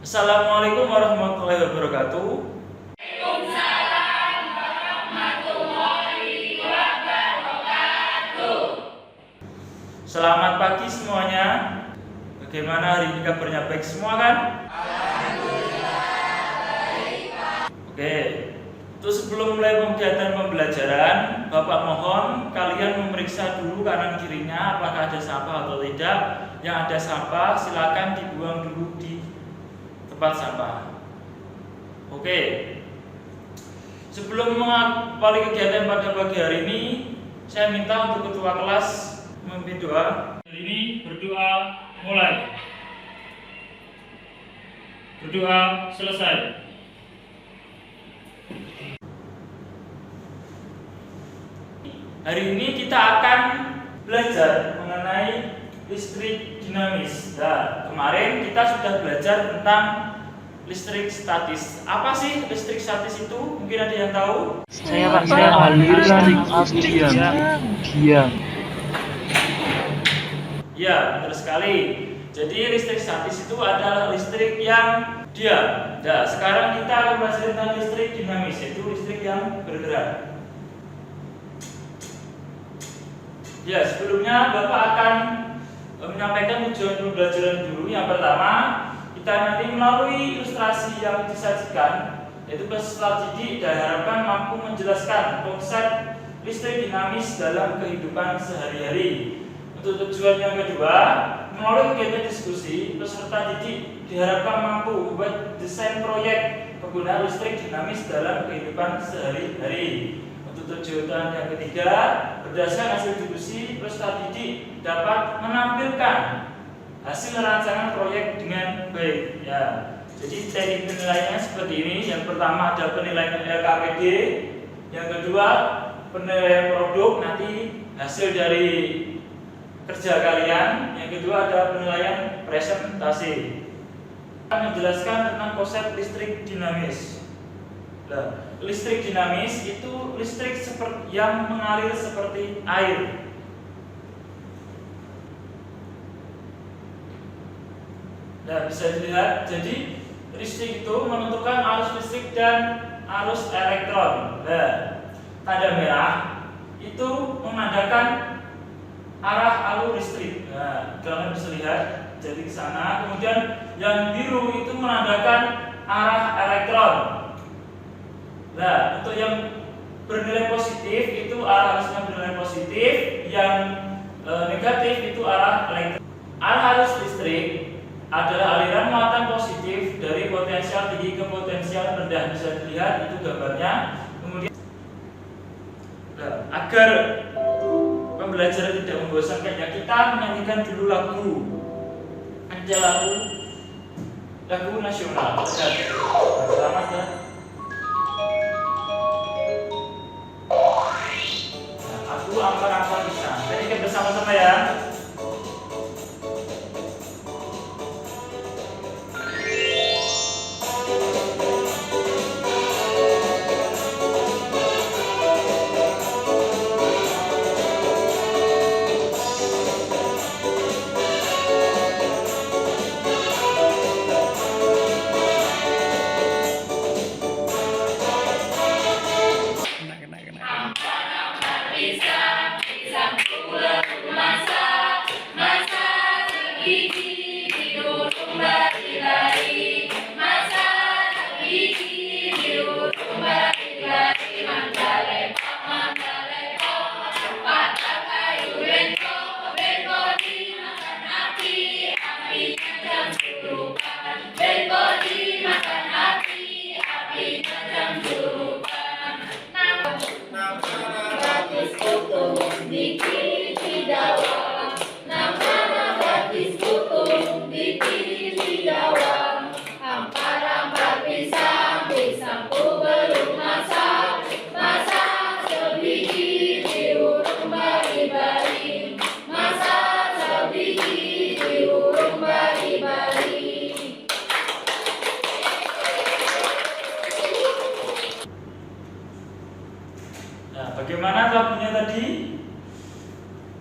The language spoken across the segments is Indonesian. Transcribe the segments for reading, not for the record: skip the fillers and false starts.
Assalamualaikum warahmatullahi wabarakatuh. Waalaikumsalam warahmatullahi wabarakatuh. Selamat pagi semuanya. Bagaimana hari ini kabarnya, baik semua kan? Alhamdulillah baik, Pak. Oke. Terus sebelum mulai kegiatan pembelajaran, Bapak mohon kalian memeriksa dulu kanan kirinya apakah ada sampah atau tidak. Yang ada sampah silakan dibuang dulu di tempat sampah. Oke. Sebelum mengawali kegiatan pada pagi hari ini, saya minta untuk ketua kelas memimpin doa. Hari ini berdoa mulai. Berdoa selesai. Hari ini kita akan belajar mengenai listrik dinamis. Nah, kemarin kita sudah belajar tentang listrik statis. Apa sih listrik statis itu? Mungkin ada yang tahu? Saya aliran api yang diam. Ya, benar sekali. Jadi listrik statis itu adalah listrik yang diam. Nah, sekarang kita akan belajar tentang listrik dinamis, yaitu listrik yang bergerak. Ya, sebelumnya Bapak akan menyampaikan tujuan pembelajaran dulu. Yang pertama, kita nanti melalui ilustrasi yang disajikan, yaitu peserta didik diharapkan mampu menjelaskan konsep listrik dinamis dalam kehidupan sehari-hari. Untuk tujuan yang kedua, melalui kegiatan diskusi, peserta didik diharapkan mampu membuat desain proyek penggunaan listrik dinamis dalam kehidupan sehari-hari. Untuk tujuan yang ketiga, berdasarkan hasil diskusi, peserta didik dapat menampilkan hasil rancangan proyek dengan baik. Ya, jadi teknik penilaiannya seperti ini. Yang pertama ada penilaian LKPD, yang kedua penilaian produk, nanti hasil dari kerja kalian. Yang kedua ada penilaian presentasi. Akan menjelaskan tentang konsep listrik dinamis. Nah, listrik dinamis itu listrik yang mengalir seperti air. Nah, bisa dilihat, jadi listrik itu menentukan arus listrik dan arus elektron. Nah, tanda merah itu menandakan arah alur listrik. Nah, kalian bisa lihat, jadi ke sana. Kemudian yang biru itu menandakan arah elektron. Nah, untuk yang bernilai positif itu arusnya bernilai positif, yang negatif itu arah elektron. Arah arus listrik adalah aliran muatan positif dari potensial tinggi ke potensial rendah. Bisa dilihat itu gambarnya. Kemudian, agar pembelajaran tidak membosankan, ya kita menyanyikan dulu lagu. Ada lagu nasional. Selamat ya. Aku ampar-ampar bisa. Jadi kita bersama-sama ya. Bagaimana lagunya tadi?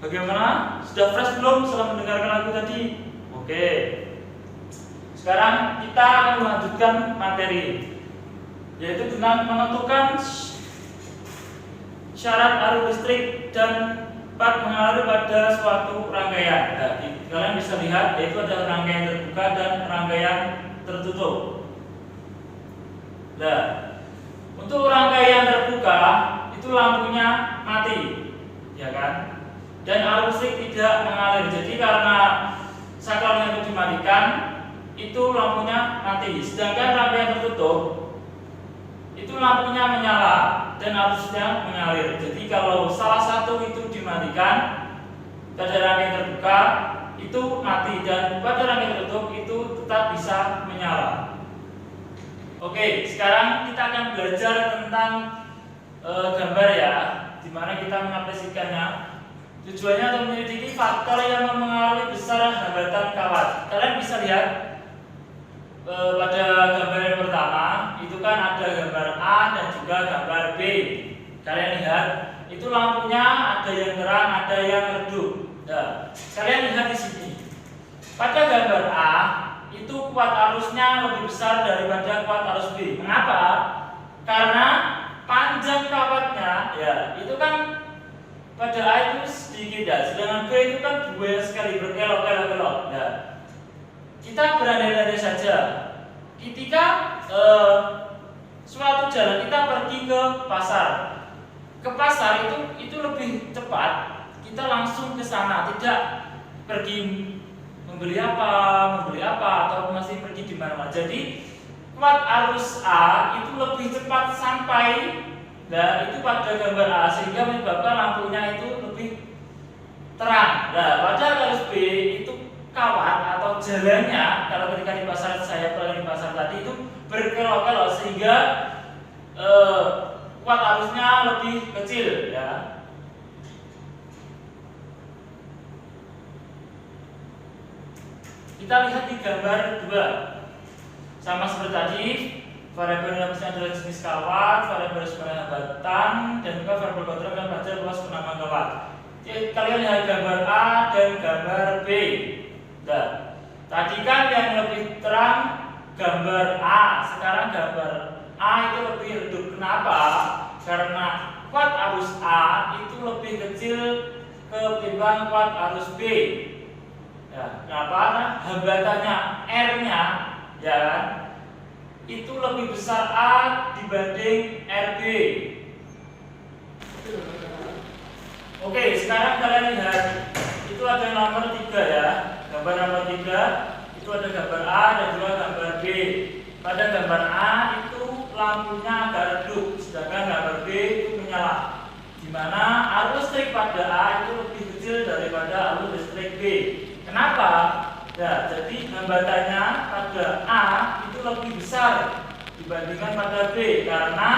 Bagaimana? Sudah fresh belum setelah mendengarkan lagu tadi? Oke. Sekarang kita akan melanjutkan materi, yaitu dengan menentukan syarat arus listrik dan part mengalir pada suatu rangkaian. Nah, kalian bisa lihat yaitu ada rangkaian terbuka dan rangkaian tertutup. Nah, untuk rangkaian terbuka itu lampunya mati, ya kan? Dan arus listrik tidak mengalir. Jadi karena sakralnya itu dimatikan, itu lampunya mati. Sedangkan rangkaian tertutup itu lampunya menyala dan arusnya mengalir. Jadi kalau salah satu itu dimatikan, pada rangkaian terbuka itu mati dan pada rangkaian tertutup itu tetap bisa menyala. Oke, sekarang kita akan belajar tentang gambar ya, dimana kita mengaplikasikannya. Tujuannya untuk menyelidiki faktor yang mempengaruhi besar hambatan kawat. Kalian bisa lihat pada gambar yang pertama itu kan ada gambar A dan juga gambar B. Kalian lihat itu lampunya ada yang terang, ada yang redup. Nah, kalian lihat di sini. Pada gambar A itu kuat arusnya lebih besar daripada kuat arus B. Mengapa? Karena panjang kawatnya ya itu kan pada A itu sedikit ya, sedangkan B itu kan dua sekali berkelok-kelok. Nah, kita berandai-andai saja ketika suatu jalan kita pergi ke pasar itu lebih cepat kita langsung ke sana, tidak pergi membeli apa atau masih pergi di mana. Jadi kuat arus A itu lebih cepat sampai. Nah, itu pada gambar A sehingga menyebabkan lampunya itu lebih terang. Nah, pada arus B itu kawat atau jalannya, kalau ketika di pasar saya pernah di pasar tadi itu berkelok-kelok sehingga kuat arusnya lebih kecil ya. Kita lihat di gambar 2. Sama seperti tadi, variabel dinamisnya adalah jenis kawat, variabel responan hambatan, dan juga variabel kontrol dan baca luas penamaan kawat. Jadi, kalian lihat gambar A dan gambar B. Nah, tadi kan yang lebih terang gambar A, sekarang gambar A itu lebih redup. Kenapa? Karena kuat arus A itu lebih kecil ketimbang kuat arus B. Ya, kenapa? Karena hambatannya R-nya, ya kan? Itu lebih besar A dibanding RB. Oke, sekarang kalian lihat itu ada nomor 3 ya. Gambar nomor 3 itu ada gambar A dan juga gambar B. Pada gambar A itu lampunya agak redup, sedangkan gambar B itu menyala. Di mana arus listrik pada A itu lebih kecil daripada arus listrik B. Kenapa? Ya, jadi hambatannya pada A itu lebih besar dibandingkan pada B karena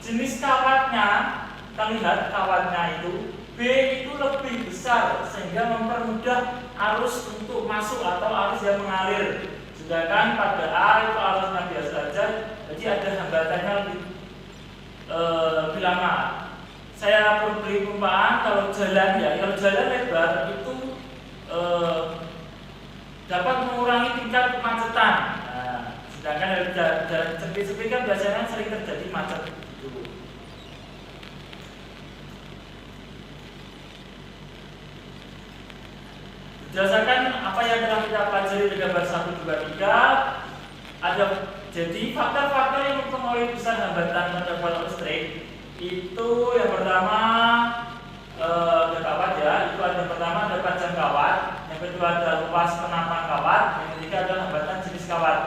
jenis kawatnya, kita lihat kawatnya itu B itu lebih besar sehingga mempermudah arus untuk masuk atau arus yang mengalir. Sedangkan pada A itu arusnya biasa saja, jadi ada hambatannya lebih lama. Saya perlu beri perumpamaan kalau jalan ya, kalau jalan lebar itu dapat mengurangi tingkat kemacetan. Nah, sedangkan jalan sempit-sempit kan biasanya sering terjadi macet gitu. Berdasarkan apa yang telah kita pelajari di gambar 1, 2, 3, ada jadi faktor-faktor yang mempengaruhi besar hambatan pada kuat listrik itu yang pertama ada kawat ya, itu ada pertama ada panjang kawat, yang kedua ada luas penampang kawat, yang ketiga adalah hambatan jenis kawat.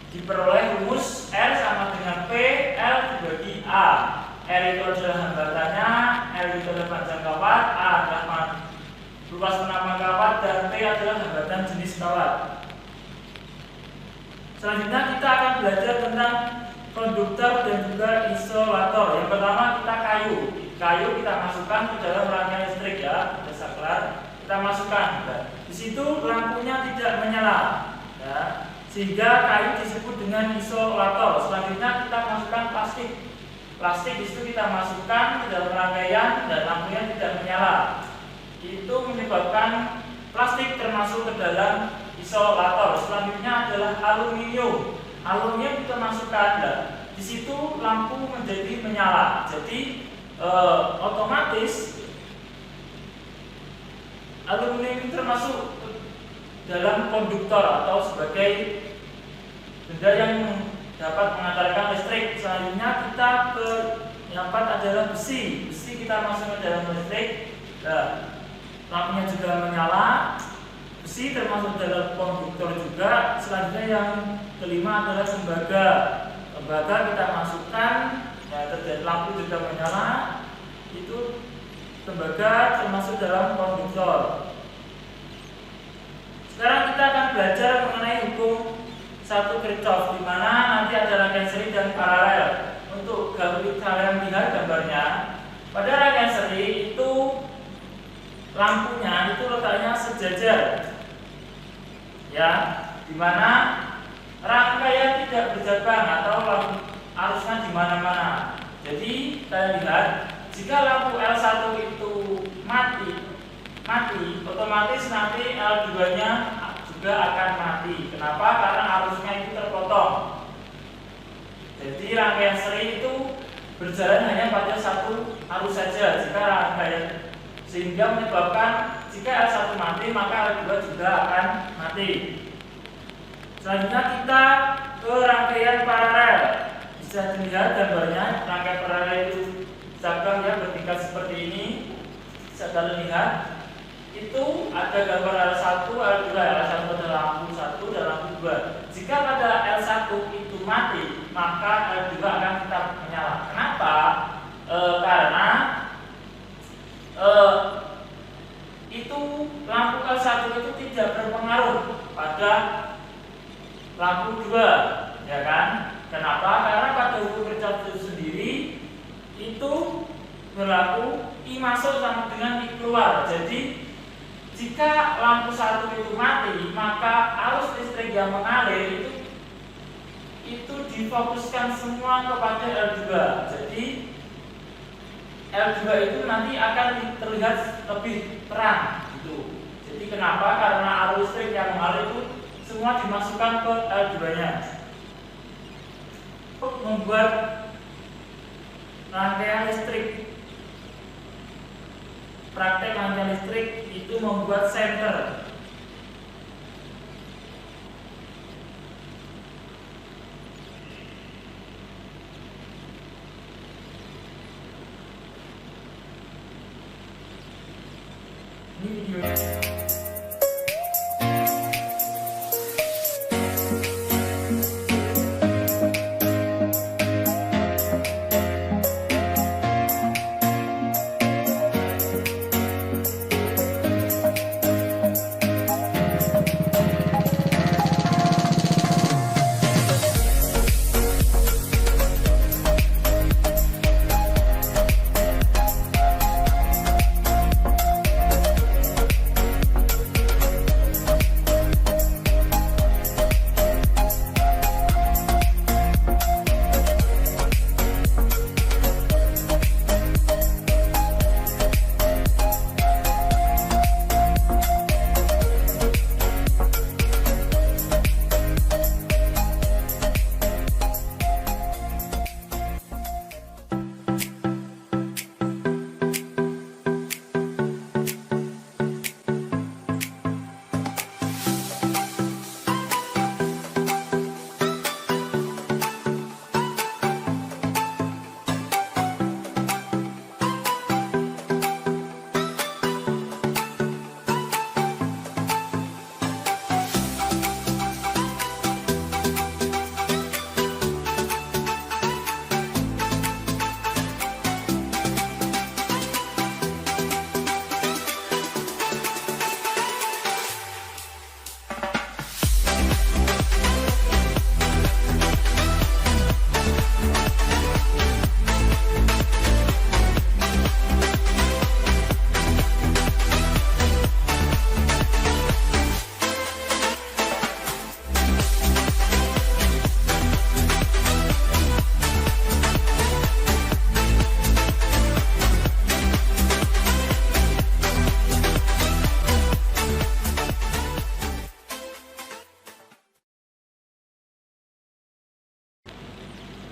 Diperoleh rumus R sama dengan P L dibagi A. R itu adalah hambatannya, L itu adalah panjang kawat, A adalah luas penampang kawat, dan P adalah hambatan jenis kawat. Selanjutnya kita akan belajar tentang konduktor dan juga isolator. Yang pertama kita kayu. Kayu kita masukkan ke dalam rangkaian listrik ya, ada saklar, kita masukkan. Nah, di situ lampunya tidak menyala, ya, sehingga kayu disebut dengan isolator. Selanjutnya kita masukkan plastik. Plastik di situ kita masukkan ke dalam rangkaian dan lampunya tidak menyala. Itu menyebabkan plastik termasuk ke dalam isolator. Selanjutnya adalah aluminium. Aluminium kita masukkan, di situ lampu menjadi menyala. Jadi otomatis aluminium itu termasuk dalam konduktor atau sebagai benda yang dapat mengantarkan listrik. Selanjutnya kita ke yang keempat adalah besi. Besi kita masukkan dalam listrik. Lampunya juga menyala. Besi termasuk dalam konduktor juga. Selanjutnya yang kelima adalah tembaga. Tembaga kita masukkan, terjadi lampu juga menyala. Itu tembaga termasuk dalam konduktor. Sekarang kita akan belajar mengenai hukum satu Kirchhoff, di mana nanti ada rangkaian seri dan paralel. Untuk kalian lihat gambarnya, pada rangkaian seri itu lampunya itu letaknya sejajar, ya, di mana rangkaian tidak berjabang atau arusnya di mana-mana. Jadi kalian lihat, jika lampu L1 itu mati, otomatis nanti L2-nya juga akan mati. Kenapa? Karena arusnya itu terpotong. Jadi rangkaian seri itu berjalan hanya pada satu arus saja. Jika rangkaian sehingga menyebabkan jika L1 mati maka L2 juga akan mati. Selanjutnya kita ke rangkaian paralel. Bisa dilihat gambarnya, rangkaian paralel itu cabang ya bertingkat seperti ini. Bisa kalian lihat. Itu ada gambar L1, L2. L1 adalah lampu 1 dan lampu 2. Jika pada L1 itu mati, maka L2 akan tetap menyala. Kenapa? Karena itu lampu L1 itu tidak berpengaruh pada lampu 2, ya kan? Kenapa? Karena pada hukum Kirchhoff itu sendiri itu berlaku I masuk sama dengan I keluar. Jadi jika lampu 1 itu mati, maka arus listrik yang mengalir itu difokuskan semua kepada L2. Jadi L2 itu nanti akan terlihat lebih terang gitu. Jadi kenapa? Karena arus listrik yang mengalir itu semua dimasukkan ke L2-nya. Untuk membuat rangkaian listrik, praktek rangkaian listrik itu membuat senter. Ini videonya.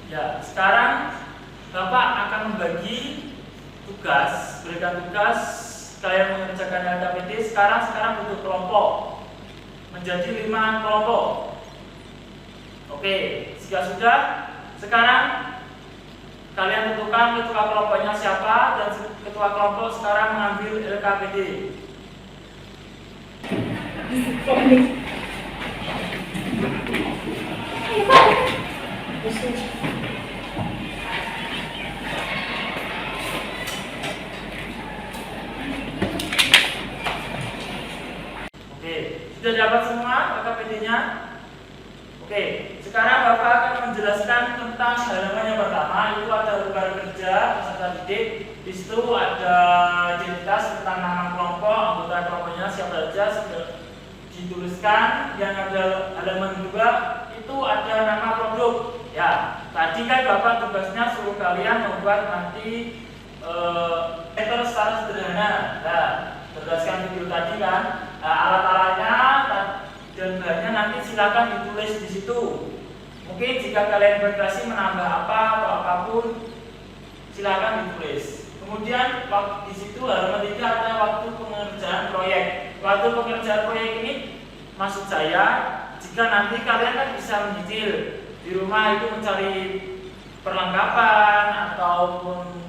Ya, sekarang Bapak akan membagi tugas, berikan tugas kalian mengerjakan LKPD sekarang bentuk kelompok menjadi 5 kelompok. Oke, jika sudah, sekarang kalian tentukan ketua kelompoknya siapa dan ketua kelompok sekarang mengambil LKPD. Oke, sudah dapat semua LKPD-nya? Oke, sekarang Bapak akan menjelaskan tentang halaman yang pertama, itu ada lembar kerja peserta didik. Di situ ada identitas tentang nama kelompok, anggota kelompoknya siapa saja sudah dituliskan. Yang ada halaman kedua itu ada nama produk. Ya, tadi kan Bapak tugasnya suruh kalian membuat nanti letter secara sederhana. Nah, berdasarkan video tadi kan, alat-alatnya dan bahannya nanti silakan ditulis di situ. Mungkin jika kalian berkreasi menambah apa atau apapun, silakan ditulis. Kemudian di situ halaman 3 ada waktu pengerjaan proyek. Waktu pengerjaan proyek ini maksud saya, jika nanti kalian kan bisa menyicil di rumah itu mencari perlengkapan ataupun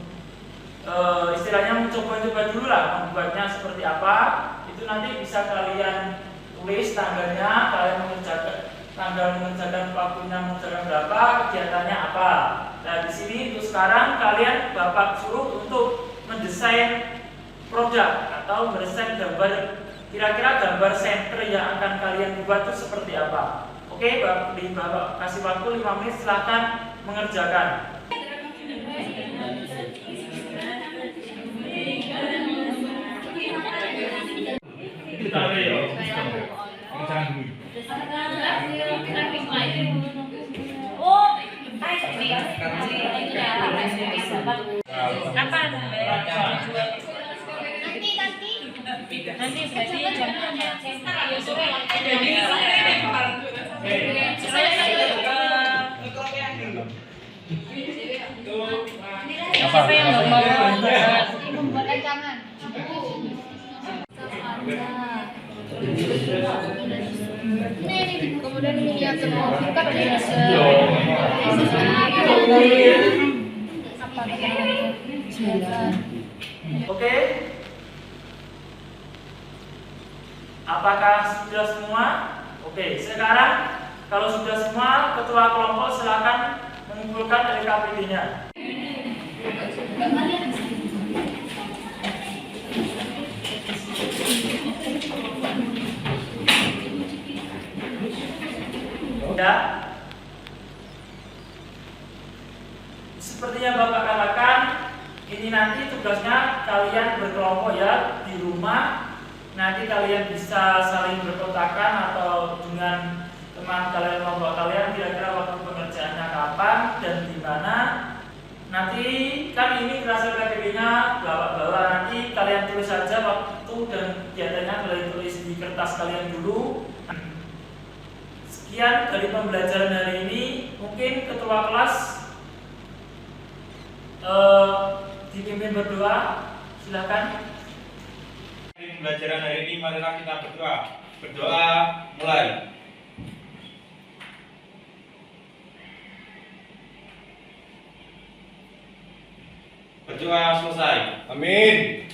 istilahnya mencoba-coba dulu lah membuatnya seperti apa, itu nanti bisa kalian tulis tanggalnya, kalian mengerjakan tanggal mengerjakan waktunya mengerjakan berapa, kegiatannya apa. Nah di sini untuk sekarang kalian Bapak suruh untuk mendesain produk atau mendesain gambar, kira-kira gambar center yang akan kalian buat itu seperti apa. Oke, Bapak kasih waktu 5 menit, silahkan mengerjakan. Siapa yang nggak mau membuat rancangan? Kemudian miniatur mobil kan bisa Oke. Apakah sudah semua? Oke, sekarang kalau sudah semua, ketua kelompok silakan mengumpulkan LKPD-nya. Ya. Seperti yang Bapak katakan, ini nanti tugasnya kalian berkelompok ya di rumah. Nanti kalian bisa saling berkontakan atau dengan teman kalian, kelompok kalian, kira-kira waktu pengerjaannya kapan dan di mana. Nanti kan ini hasil KTP-nya bawa-bawa, nanti kalian tulis saja waktu dan kegiatannya kalian tulis di kertas kalian dulu. Sekian dari pembelajaran hari ini. Mungkin ketua kelas dipimpin berdoa, silakan. Pembelajaran hari ini marilah kita berdoa. Berdoa mulai. Berdoa selesai. Amin.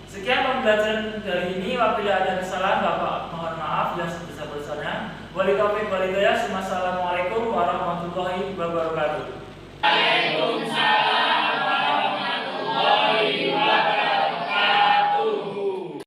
Sekian pembelajaran dari ini. Apabila ada kesalahan, Bapak mohon maaf yang sebesar-besarnya. Wassalamualaikum warahmatullahi wabarakatuh. Waalaikumsalam.